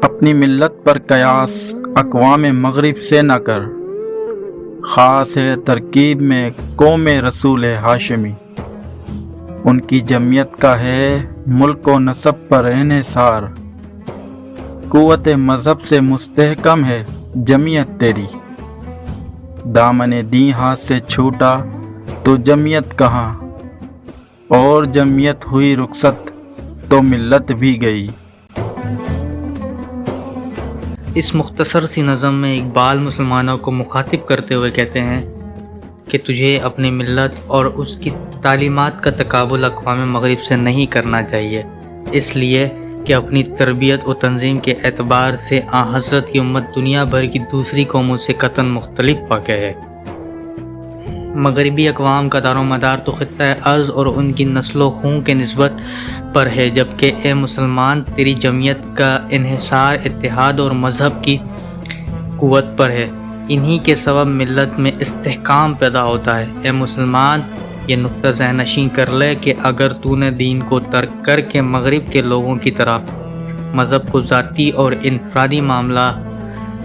اپنی ملت پر قیاس اقوام مغرب سے نہ کر، خاص ہے ترکیب میں قوم رسول ہاشمی۔ ان کی جمعیت کا ہے ملک و نسب پر انحصار، قوت مذہب سے مستحکم ہے جمعیت تیری۔ دامن دین ہاتھ سے چھوٹا تو جمعیت کہاں، اور جمعیت ہوئی رخصت تو ملت بھی گئی۔ اس مختصر سی نظم میں اقبال مسلمانوں کو مخاطب کرتے ہوئے کہتے ہیں کہ تجھے اپنی ملت اور اس کی تعلیمات کا تقابل اقوام مغرب سے نہیں کرنا چاہیے، اس لیے کہ اپنی تربیت و تنظیم کے اعتبار سے آن حضرت کی امت دنیا بھر کی دوسری قوموں سے قطعاً مختلف واقع ہے۔ مغربی اقوام کا دار و مدار تو خطہ ارض اور ان کی نسل و خون کے نسبت پر ہے، جبکہ اے مسلمان تیری جمعیت کا انحصار اتحاد اور مذہب کی قوت پر ہے۔ انہی کے سبب ملت میں استحکام پیدا ہوتا ہے۔ اے مسلمان، یہ نقطہ ذہن نشین کر لے کہ اگر تو نے دین کو ترک کر کے مغرب کے لوگوں کی طرح مذہب کو ذاتی اور انفرادی معاملہ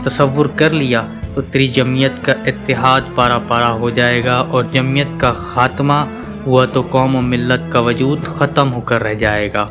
تصور کر لیا تو تیری جمعیت کا اتحاد پارا پارا ہو جائے گا، اور جمعیت کا خاتمہ ہوا تو قوم و ملت کا وجود ختم ہو کر رہ جائے گا۔